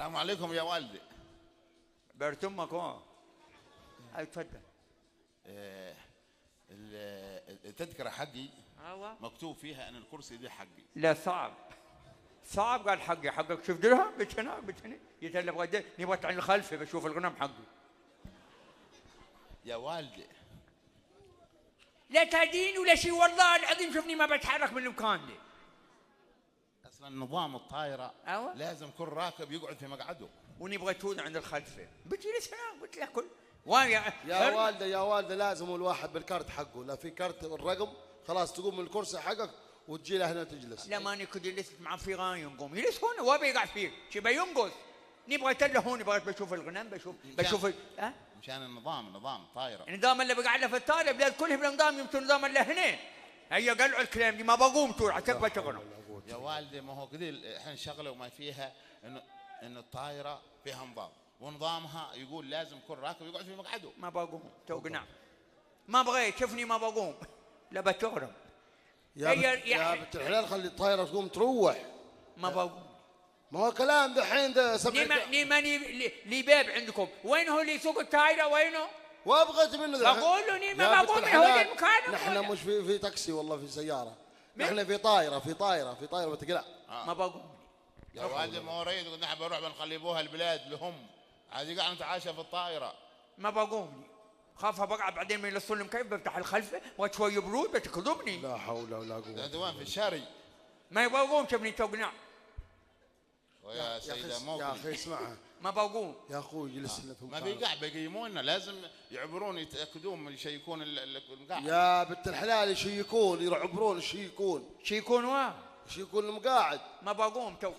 السلام عليكم يا والدي. بارت امك هو. هاي تفضل. التذكرة حقي ايوه مكتوب فيها ان الكرسي ده حقي. لا صعب صعب. قال حقي حقك. شفت لها بنت هنا بنت هنا يتهلا بغداد نبغى عن الخلفي بشوف الغنم حقي. يا والدي لا تهدين ولا شيء والله العظيم. شوفني ما بتحرك من المكان دي. اصلا نظام الطائرة أيوة. لازم كل راكب يقعد في مقعده. ونبغى تكون عند الخلفي. بتجلس هنا قلت له كل يا والده لازم الواحد بالكارت حقه. لا في كارت الرقم خلاص تقوم من الكرسي حقك وتجي له هنا تجلس. لا ماني كنت جلست مع فيغان ينقوم يجلس هون وابي يقع فيه شبه ينقص. نبغى تله هون نبغى بشوف الغنم بشوف ها مشان النظام نظام طائرة. النظام اللي بقعد له في الطائرة بلاد كلها بالنظام يمكن النظام اللي هنا. هي قلعوا الكلام دي ما بقوم طول عتب بتغنم. يا والدي ما هو كذا احنا شغله وما فيها انه الطائرة فيها نظام ونظامها يقول لازم كل راكب يقعد في مقعده. ما بقوم توقنع. ما بغيت شوفني ما بقوم. لا بتغرم. يا بنت الحلال خلي الطائرة تقوم تروح. ما بقوم. ما هو كلام دحين ده سمعت. ماني لي باب عندكم. وين هو اللي يسوق الطائرة وينه؟ وابغت منه دحين. بقول له ما بقوم هو المكان. نحن مش في تاكسي والله في سيارة. نحن في طائرة بتقلع. ما بقوم. يا والدي ما هو ريد قلنا نحن بنروح بنخلي ابوها البلاد لهم. عادي قاعد نتعاشى في الطائرة. ما بقوم. خاف بقعد بعدين من السلم كيف بفتح الخلفه وشوي برود بتكذبني. لا حول ولا قوة. انت وين في الشاري؟ ما بقوم شوفني توقنع. ويا سيدة يا اخي اسمعها. ما بقوم يا اخوي جلس لنا ما بيقع بيقيمونا لازم يعبرون يتاكدون يشيكون المقاعد. يا بنت الحلال يشيكون يعبرون يشيكون المقاعد. ما بقوم تو.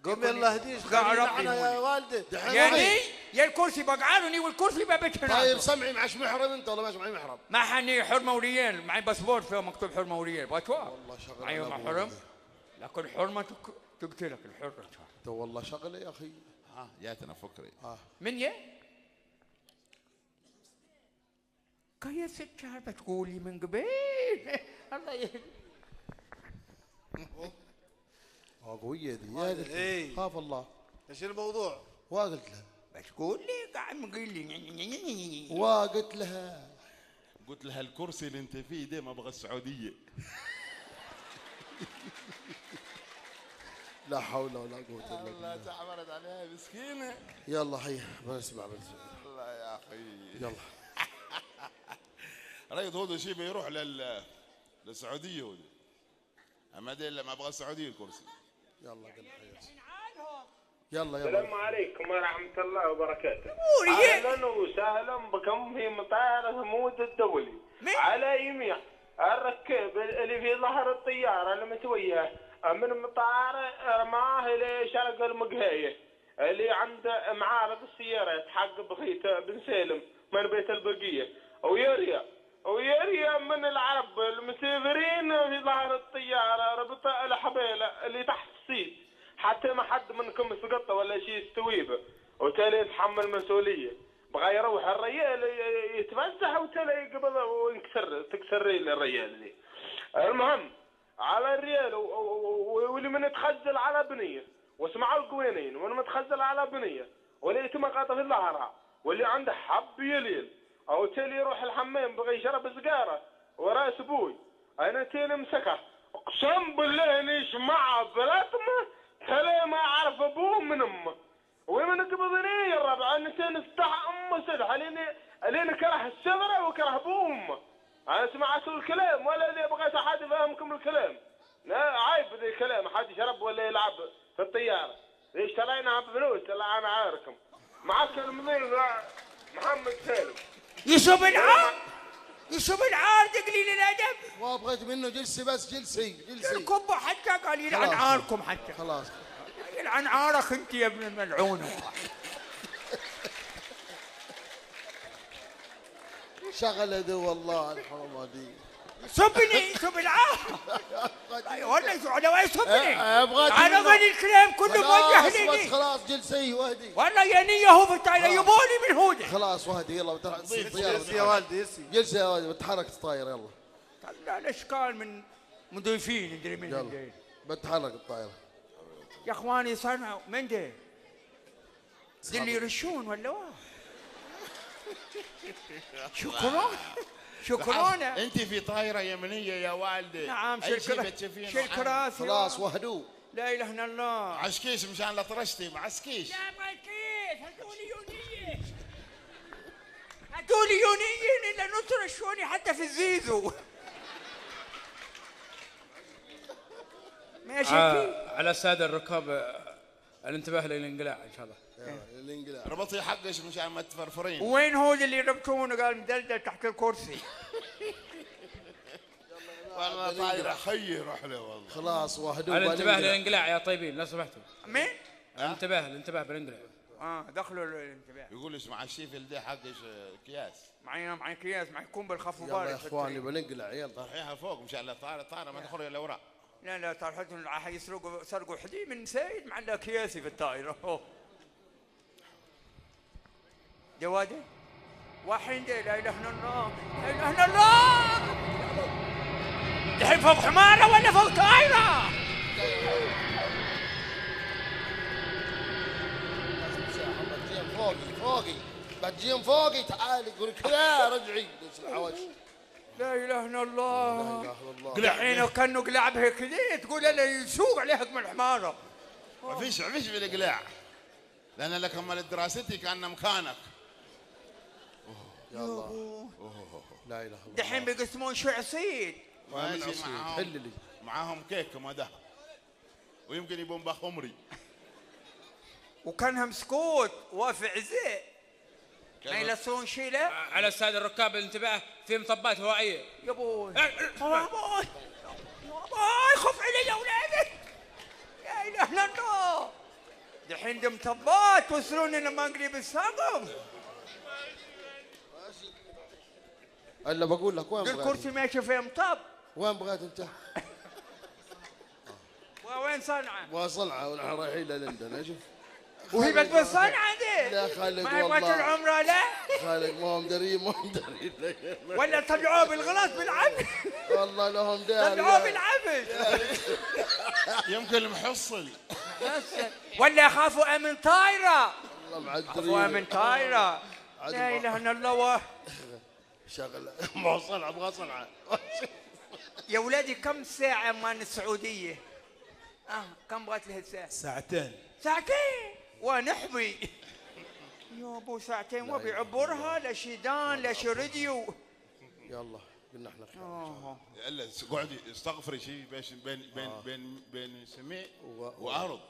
قم يلا هديش معنا يا والدي. يعني يا الكرسي بقعدني والكرسي ببيت هنا. طيب سمعي معش محرم انت ولا ماشي معي محرم؟ ما حني حرمه وريال معي باسبور فيه مكتوب حرمه وريال باتوا. والله شغل. ايوه محرم لكن حرمه تقتلك الحرة. تو والله شغل يا اخي. جاتنا فكري. من يه؟ كيف ست شهر بتقولي من قبل. الله يهدي. قوية دي. خاف الله. ايش الموضوع؟ وقلت لها. بتقول لي قاعد مقول لي. قلت لها الكرسي اللي انت فيه ده ما ابغى السعودية. لا حول ولا قوة الا بالله. الله تعبرت عليها مسكينة. يلا هيا بنسمع الله يا اخي. يلا. ريض هو شيء بيروح للسعودية هو. اما ده اللي ما ابغى السعودية الكرسي. يلا قل يلا. السلام عليكم ورحمة الله وبركاته. أهلا وسهلا بكم في مطار همود الدولي. على يمين الركاب اللي في ظهر الطيارة المتوجهة من مطار رماه لشرق المقهية اللي عند معارض السيارات حق بخيت بن سالم من بيت البقية ويريا من العرب المسافرين في ظهر الطيارة ربط الحبيلة اللي تحت السيد حتى ما حد منكم سقط ولا شيء يستويبه وتالي يتحمل مسؤولية. بغى يروح الرجال يتفسح وتالي يقبض تكسر الرجال دي. المهم على الريال واللي من يتخزل على بنية واسمعوا القوينين واللي متخزل على بنية واللي يتم قاطع في ظهرها واللي عنده حب يليل او تالي يروح الحمام بغى يشرب سجارة وراس ابوي انا تالي مسكه اقسم بالله اني شمع بلاتمه تالي ما اعرف ابوه من امه ومن قبضني يا الربع انا تالي استح امه سدح لين كره السفره وكره ابوه وامه. انا سمعت الكلام ولا اللي بغيت احد يفهمكم الكلام. لا عيب ذي الكلام حد يشرب ولا يلعب في الطياره. ليش اشتريناها بفلوس لا انا عارفكم. معك المدير محمد سالم. يشوف العار تقليل الادب. وابغيت منه جلسي بس جلسي. الكبه حتى قال يلعن عاركم حتى. خلاص يلعن عارك انت يا ابن الملعونه. شغله دي والله الحرمه دي. سب العار. والله سعودة يسبني. انا غني الكلام كله موجه لي. خلاص جلسي وهدي. والله يا نية هو في الطايرة يبوني من هودي. خلاص وهدي يلا جلسي يا والدي جلسي يا والدي بتحرك الطايرة يلا. طلع الاشكال من مضيفين ندري من يلا بتحرك الطايرة. يا اخواني صنعوا من ده دي اللي يرشون ولا واه. شكرا. انت في طايره يمنيه يا والدي. نعم أي شيء بتشوفينه شكرا. عنه. خلاص وهدوء. لا اله الا الله. عسكيش مشان لا طرشتي معسكيش. لا معسكيش، هاتولي يونية. هاتولي يونية الا نطرشوني حتى في الزيزو. ماشي. على الساده الركاب الانتباه للانقلاع ان شاء الله. الانقلاع. ربطي حقش مشان ما تفرفرين. وين هو اللي ربطونه قال مدلدل تحت الكرسي؟ والله طايره خي روح له والله. خلاص وهدوء. الانتباه للانقلاع يا طيبين لو سمحتوا. مين؟ الانتباه بالانقلاع. دخلوا الانتباه. يقول ايش مع الشيف اللي حقش اكياس. معي اكياس، معي كومبل خف يلا وبارد. يا اخواني بنقلع يلا. طرحيها فوق مشان لا طايره ما تخرج الا وراء. لا طرحتهم سرقوا حدي من سيد مع الاكياسي في الطائره. جوادي وحين لا اله الا الله، لا اله الا الله. دحين فوق حماره ولا فوق طائره؟ بتجيهم فوقي تعالي قول كذا رجعي الحوش. لا اله الا الله. لا اله الا الله. دحين كانه قلع بها كذا تقول لا يسوق عليها من الحماره. ما فيش بالاقلاع. لان لك امال دراستي كان مكانك. يا الله. لا اله الا الله. دحين بيقسمون شعصيد. ماشي حل لي. معاهم كيك مده. ويمكن يبون بخمري. وكانها مسكوت وافع عزيء. ما يلسون شيء لا؟ على الساده الركاب الانتباه في مطبات هوائيه. يا ابوي يا ابوي خف علي يا اولادي. لا اله الا الله. دحين دم مطبات توصلوني لما قريب السقم. الا بقول لك وين بغيت؟ الكرسي ماشي فيه مطب. وين بغيت انت؟ وين صنعاء؟ وصنعاء ونحن رايحين للندن اشوف. وهي بتبى صنعاء دي؟ لا خالد ما يبغى والله. العمره لا؟ خالد ما هم دريم ولا طلعوه بالغلط بالعبد. والله لهم دار. طلعوه بالعبد. يمكن محصل. ولا يخافوا امن طايره. والله معدرين. يخافوا امن طايره. لا اله الا الله. شغله ما هو صنعاء ابغى صنعاء. يا ولادي كم ساعة مان السعودية؟ كم بغت لها الساعة؟ ساعتين ونحبي. يا ابو ساعتين وبيعبرها لا شيدان لا شرديو. يلا قلنا احنا خير. الا اقعدي استغفري شيء بين سماء وارض.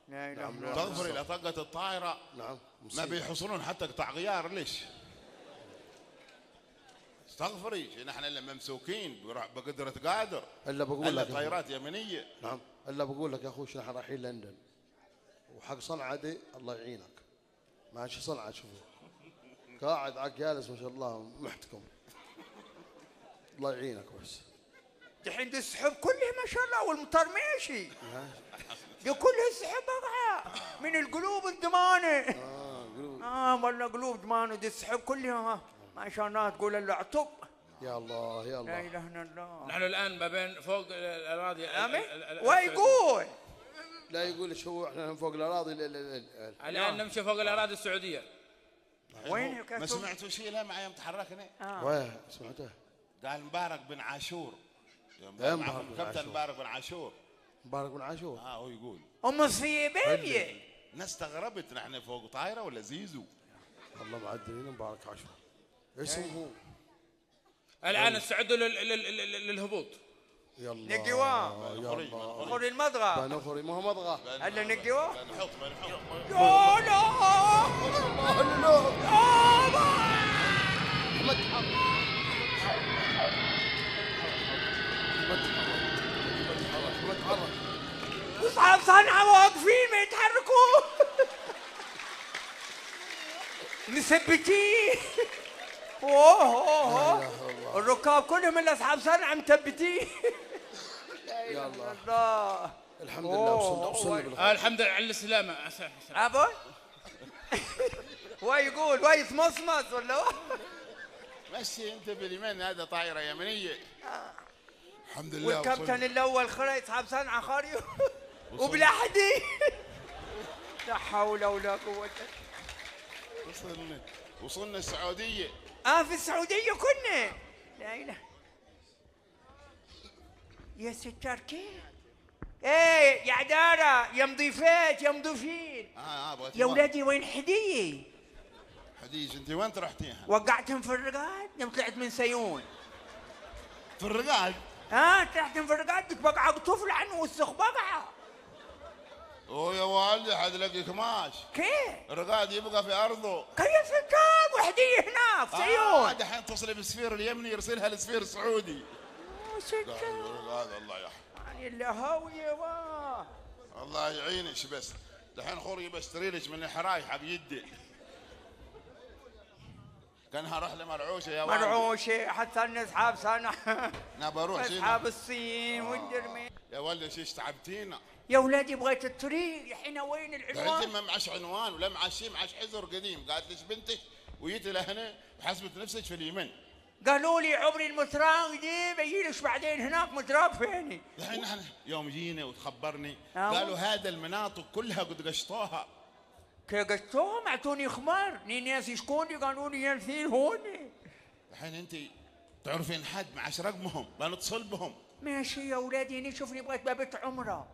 لا اله الا الله. استغفري لا طقت الطائره. نعم. ما بيحصلون حتى قطع غيار ليش؟ استغفري نحن اللي ممسوكين بقدرة قادر. الا بقول لك طائرات يمنية. نعم. الا بقول لك يا اخوي نحن رايحين لندن. وحق صنعاء دي الله يعينك. ماشي صنعاء شوفوا. قاعد عاد جالس ما شاء الله محتكم. الله يعينك بس. دحين دي السحب كلها ما شاء الله والمطر ماشي. دي كلها السحب بقى من القلوب الدمانة. قلوب. والله قلوب دمانة دي السحب كلها ما شاء الله تقول الا عطب. يا الله يا الله. لا اله الا الله. نحن الان ما بين فوق الاراضي. ويقول لا يقول ايش هو احنا فوق الاراضي. الان نمشي فوق الاراضي السعوديه. وين ما سمعتوا شيء لا معي يوم تحركنا؟ وين سمعته؟ قال مبارك بن عاشور. كابتن مبارك بن عاشور. مبارك بن عاشور. هو يقول ام صفيه بيبي. ناس استغربت نحن فوق طايره ولا زيزو. والله معدلين مبارك عاشور. اسمه الان استعدوا للهبوط. يلا نقيواه. يلا خذ المضغه. بنخري ما هو مضغه. هلا نقيواه. بنحط لا لا احمد حرب. احمد حرب. اصحاب صنعاء واقفين ما يتحركوا. مثبتين. اوه الركاب كلهم اللي اصحاب صنعاء مثبتين. يا الله. الله الحمد لله وصلنا بالخير. الحمد لله على السلامه. عفوا. ويقول ويتمصمص ولا مشي انت باليمين هذا طائره يمنيه. الحمد لله. والكابتن الاول خرج اصحاب صنعاء خاريو وبلا حدي. لا حول ولا قوه. وصلنا السعودية. في السعودية كنا. لا إله. يا ستار كيف؟ ايه يا عدارة، يا مضيفات، يا مضيفين. يا ولادي وين حدية؟ حديج انت وين رحتيها؟ وقعتهم في الرقاد يوم طلعت من سيون. في الرقاد؟ طلعتهم في الرقاد، بقعة طفل عنه وسخ بقعة. يا والدي حد لقيك ماش. كيف؟ الرقاد يبقى في ارضه. كيف ستار وحدية هناك في سيون. دحين تصل بالسفير اليمني يرسلها للسفير السعودي. ستار الله يحفظ. يعني الهاوية الله يعينش. بس دحين خوري بشتري لك من الحراي حق يدي. كانها رحله مرعوشه يا والدي. مرعوشه حتى اصحاب سنه. بروح اصحاب الصين والدرمي. يا ولدي شيش تعبتينا. يا ولادي بغيت الطريق الحين وين العنوان؟ انت ما معش عنوان ولا معش شيء، معش حزر قديم. قالت لك بنتك وجيت لهنا وحسبت نفسك في اليمن. قالوا لي عبري المتراق دي بيجيلش بعدين هناك متراق فيني. الحين نحن يوم جينا وتخبرني قالوا هذا المناطق كلها قد قشطوها. كيف قشطوهم؟ اعطوني خبر، ناس يشكوني قالوا لي ينثيل هون. الحين انت تعرفين حد معش رقمهم بنتصل بهم. ماشي يا اولادي، اني شوفني بغيت بابت عمره.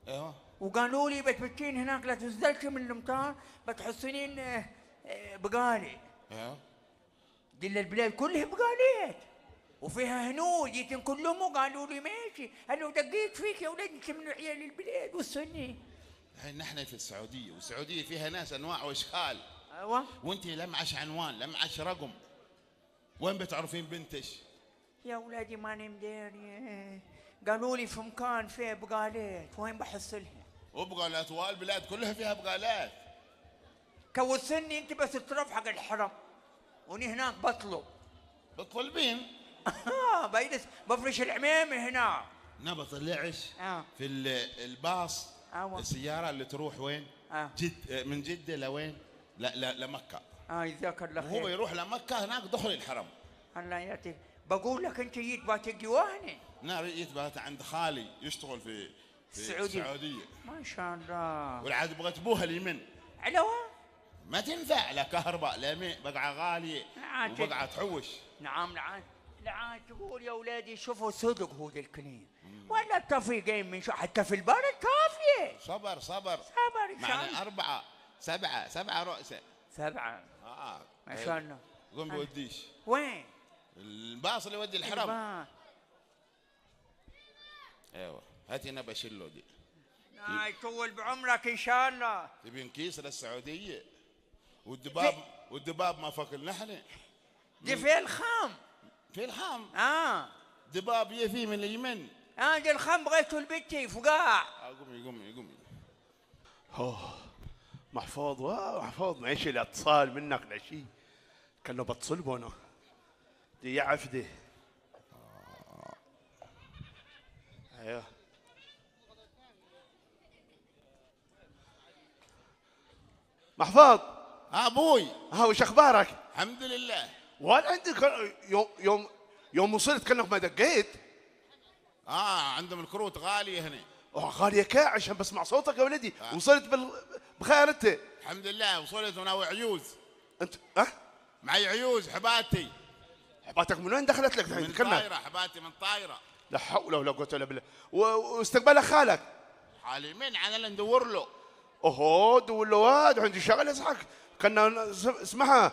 ايوه. وقالوا لي بتبتين هناك لا تنزلش من المطار، بتحصلين بقالي. ايوه. دل البلاد كلها بقالات وفيها هنود، جيتن كلهم وقالوا لي ماشي. انا دقيت فيك يا ولاد، انت من عيال البلاد والسني. الحين نحن في السعوديه، والسعوديه فيها ناس انواع واشكال. ايوه. وانت لا معش عنوان لا معش رقم، وين بتعرفين بنتش؟ يا ولادي ماني مداري. قالوا لي في مكان فيه بقالات، وين بحصلها؟ وبقالات والبلاد كلها فيها بقالات. كوسني انت بس تروح حق الحرم، وني هناك بطلب. بتطلبين؟ بيجلس بفرش العمامه هنا. بطلعش في الباص. السياره اللي تروح وين؟ من جده لوين؟ لا لمكه. جزاك الله خير. وهو بيروح لمكه هناك دخل الحرم. الله يعطيك. بقول لك انت جيت باتجي وهني. جيت بات عند خالي يشتغل في السعوديه. ما شاء الله. والعاد بغت ابوها اليمن. علوة؟ ما تنفع لا كهرباء لا ماء، بقعه غاليه وبقعه تحوش. نعم لعاد تقول يا اولادي شوفوا صدق هو ذا الكلام، ولا التوفيقين من شو حتى في البر كافيه. صبر معنا 7 رؤساء. 7 ما شاء الله. قوم بوديش. وين؟ الباص اللي يودي الحرم. ايوه هاتي انا بشيله دي. يطول بعمرك ان شاء الله. تبين كيس للسعوديه. والدباب ما فك نحن. دي في الخام. في الخام. دباب يفي من اليمن. دي الخام بغيته لبنتي فقاع. قومي. محفوظ معيش الاتصال منك لا شيء. كانوا بتصلبوا انا. دي يا عفدي. ايوه. محفوظ. ابوي. وش اخبارك؟ الحمد لله. وهل عندك يوم وصلت كانك ما دقيت؟ عندهم الكروت غاليه هنا. غاليه كا عشان بسمع صوتك يا ولدي. وصلت بخير انت؟ الحمد لله وصلت وانا عيوز. انت معي عيوز حباتي. حباتك من وين دخلت لك؟ من طايره حباتي من طايره. لا حول ولا قوه الا بالله. واستقبلك خالك؟ حالي من انا ندور له. دور له واد عندي شغله اصحك. كنا اسمعها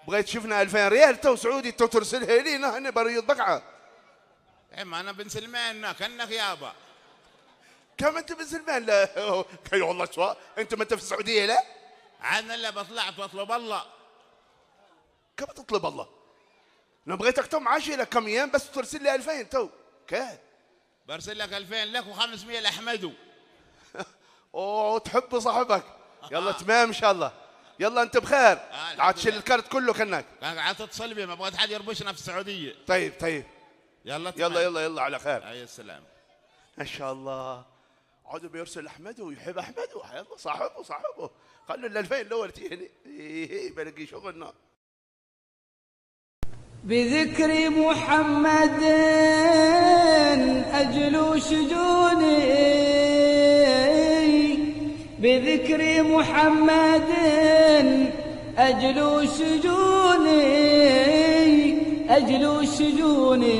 بغيت شفنا 2000 ريال تو سعودي تو ترسلها لي هنا بريض بقعه. ما انا بن سلمان كانك يابا. كم انت بن سلمان؟ لا والله سواء انت ما انت في السعوديه لا؟ عاد الا بطلعت واطلب الله. كم تطلب الله؟ انا بغيتك تو معاشي لك كم ايام بس ترسل لي 2000 تو. كيف؟ برسل لك 2000 لك و500 لاحمدو. تحب صاحبك. يلا تمام ان شاء الله. يلا انت بخير. عاد تشيل الكرت كله كانك. قاعد تتصل بي ما بغيت حد يربشنا في السعوديه. طيب. يلا على خير. اي السلام. ما شاء الله. عاد بيرسل احمد ويحب احمد ويلا صاحبه. خلوا ال 2000 الاول تيجي بلقي شغلنا. بذكر محمد أجلو شجوني، بذكر محمد أجل شجوني أجل شجوني